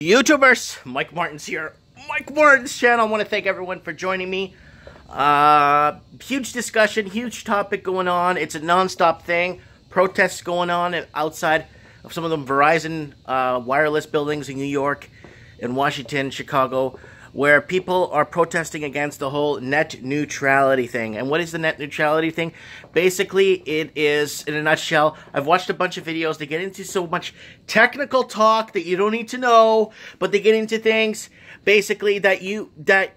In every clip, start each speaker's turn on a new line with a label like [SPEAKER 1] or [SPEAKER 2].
[SPEAKER 1] YouTubers, Mike Martin's here. Mike Martin's channel. I want to thank everyone for joining me. Huge discussion, huge topic going on. It's a non-stop thing. Protests going on outside of some of the Verizon wireless buildings in New York, in Washington, Chicago, where people are protesting against the whole net neutrality thing. And what is the net neutrality thing? Basically, it is, in a nutshell, I've watched a bunch of videos. They get into so much technical talk that you don't need to know, but they get into things, basically, that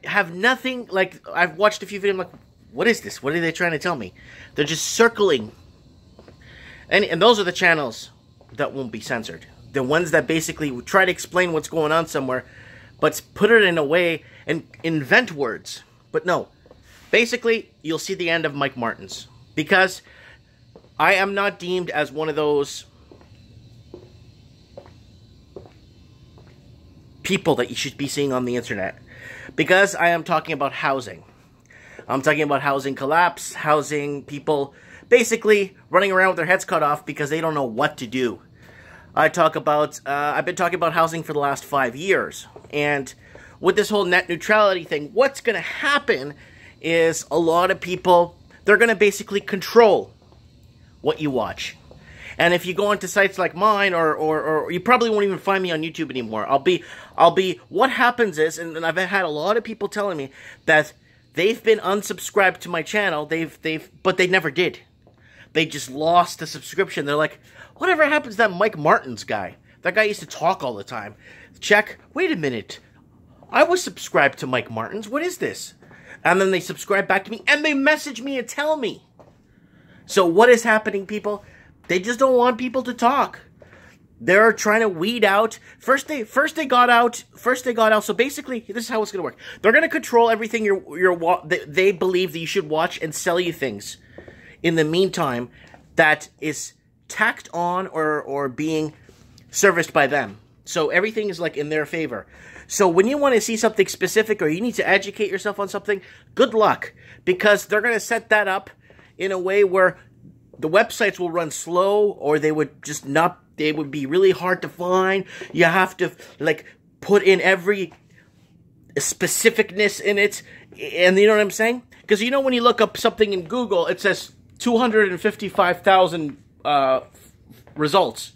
[SPEAKER 1] have nothing, like, I've watched a few videos, I'm like, what is this? What are they trying to tell me? They're just circling. And those are the channels that won't be censored. The ones that basically try to explain what's going on somewhere, but put it in a way and invent words. But no. Basically, you'll see the end of Mike Martin's. Because I am not deemed as one of those people that you should be seeing on the internet. Because I am talking about housing. I'm talking about housing collapse, housing people basically running around with their heads cut off because they don't know what to do. I've been talking about housing for the last 5 years. And with this whole net neutrality thing, what's going to happen is a lot of people, they're going to basically control what you watch. And if you go onto sites like mine, or you probably won't even find me on YouTube anymore. What happens is, and I've had a lot of people telling me that they've been unsubscribed to my channel, but they never did. They just lost the subscription. They're like, whatever happens to that Mike Martin's guy? That guy used to talk all the time. Check. Wait a minute. I was subscribed to Mike Martin's. What is this? And then they subscribe back to me, and they message me and tell me. So what is happening, people? They just don't want people to talk. They're trying to weed out. First they got out. So basically, this is how it's going to work. They're going to control everything they believe that you should watch and sell you things. In the meantime, that is tacked on or being serviced by them. So everything is like in their favor. So when you want to see something specific or you need to educate yourself on something, good luck. Because they're going to set that up in a way where the websites will run slow, or they would just not, they would be really hard to find. You have to like put in every specificness in it. And you know what I'm saying? Because you know when you look up something in Google, it says 255,000 results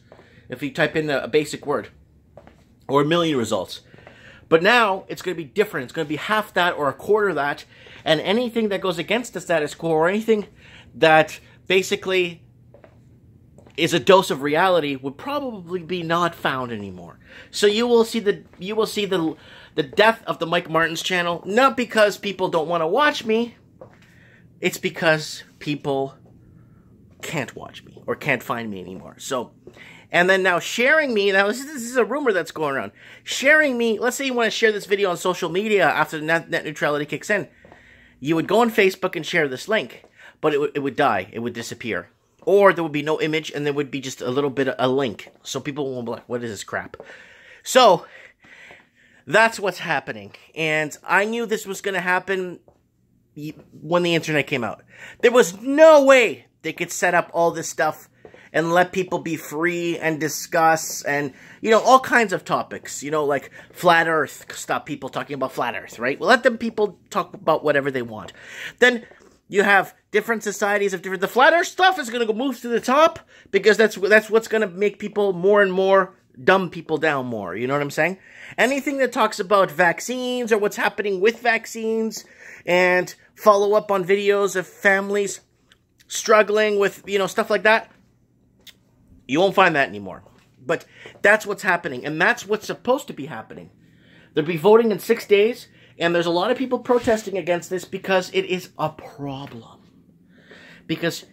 [SPEAKER 1] if you type in a basic word, or a million results. But now it's going to be different. It's going to be half that or a quarter of that, and anything that goes against the status quo, or anything that basically is a dose of reality, would probably be not found anymore. So you will see the death of the Mike Martin's channel, not because people don't want to watch me. It's because people can't watch me or can't find me anymore. So, and then now sharing me, now this is a rumor that's going around. Sharing me, let's say you want to share this video on social media after the net neutrality kicks in. You would go on Facebook and share this link, but it would die. It would disappear. Or there would be no image, and there would be just a little bit of a link. So people won't be like, what is this crap? So, that's what's happening. And I knew this was going to happen when the internet came out. There was no way they could set up all this stuff and let people be free and discuss and, you know, all kinds of topics. You know, like flat earth. Stop people talking about flat earth, right? Well, let them people talk about whatever they want. Then you have different societies of different... The flat earth stuff is going to move to the top because that's what's going to make people more and more dumb people down more. You know what I'm saying? Anything that talks about vaccines or what's happening with vaccines and follow up on videos of families struggling with, you know, stuff like that, you won't find that anymore. But that's what's happening, and that's what's supposed to be happening. They'll be voting in 6 days, and there's a lot of people protesting against this because it is a problem. Because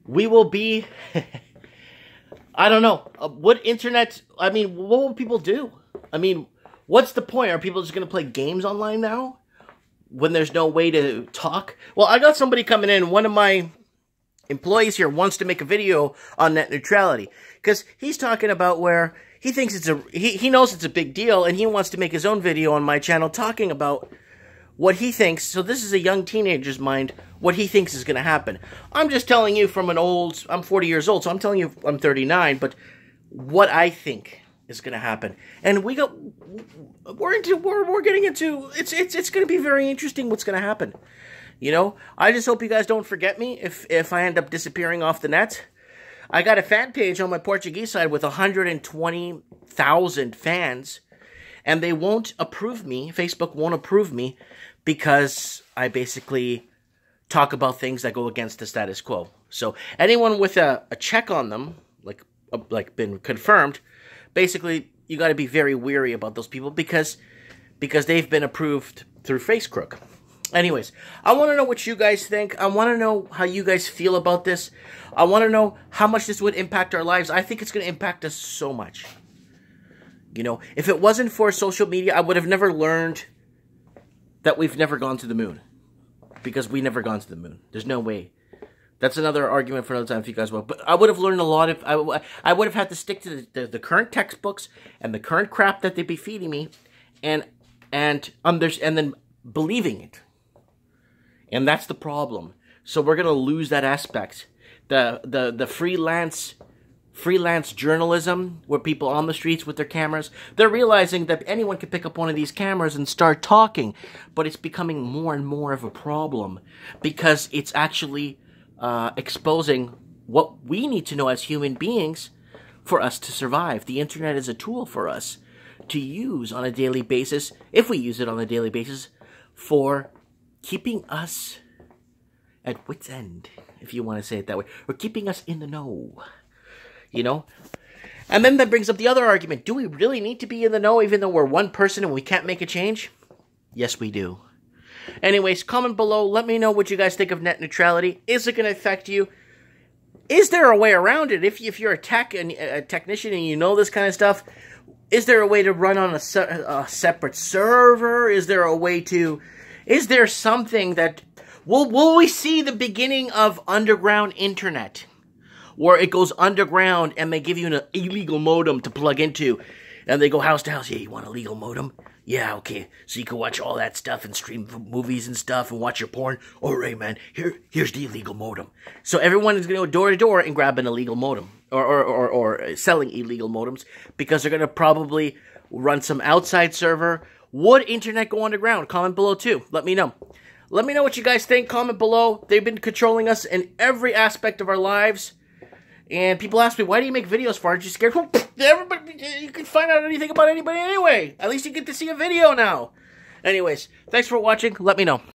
[SPEAKER 1] we will be... I don't know. What will people do? I mean, what's the point? Are people just going to play games online now? When there's no way to talk? Well, I got somebody coming in. One of my employees here wants to make a video on net neutrality. Because he's talking about where he thinks he knows it's a big deal, and he wants to make his own video on my channel talking about what he thinks. So this is a young teenager's mind, what he thinks is going to happen. I'm just telling you from I'm 40 years old, so I'm telling you I'm 39, but what I think is going to happen. And we're getting into, it's going to be very interesting what's going to happen. You know, I just hope you guys don't forget me if I end up disappearing off the net. I got a fan page on my Portuguese side with 120,000 fans, and they won't approve me. Facebook won't approve me because I basically talk about things that go against the status quo. So anyone with a check on them, like been confirmed, basically you got to be very weary about those people because they've been approved through FaceCrook. Anyways, I want to know what you guys think. I want to know how you guys feel about this. I want to know how much this would impact our lives. I think it's going to impact us so much. You know, if it wasn't for social media, I would have never learned that we've never gone to the moon. Because we never gone to the moon. There's no way. That's another argument for another time if you guys will. But I would have learned a lot if I would have had to stick to the current textbooks and the current crap that they'd be feeding me, and then believing it. And that's the problem. So we're gonna lose that aspect. The freelance journalism, where people on the streets with their cameras, they're realizing that anyone can pick up one of these cameras and start talking, but it's becoming more and more of a problem because it's actually exposing what we need to know as human beings for us to survive. The internet is a tool for us to use on a daily basis, if we use it on a daily basis, for keeping us at wit's end, if you want to say it that way, or keeping us in the know, you know? And then that brings up the other argument. Do we really need to be in the know even though we're one person and we can't make a change? Yes, we do. Anyways, comment below. Let me know what you guys think of net neutrality. Is it going to affect you? Is there a way around it? If you're a technician and you know this kind of stuff, is there a way to run on a separate server? Is there a way to... Is there something that... Will we see the beginning of underground internet? Where it goes underground and they give you an illegal modem to plug into. And they go house to house. Yeah, you want a legal modem? Yeah, okay. So you can watch all that stuff and stream movies and stuff and watch your porn. All right, man. Here's the illegal modem. So everyone is going to go door to door and grab an illegal modem. Or selling illegal modems. Because they're going to probably run some outside server. Would internet go underground? Comment below too. Let me know. Let me know what you guys think. Comment below. They've been controlling us in every aspect of our lives. And people ask me, why do you make videos for? Aren't you scared? Well, everybody, you can find out anything about anybody anyway. At least you get to see a video now. Anyways, thanks for watching. Let me know.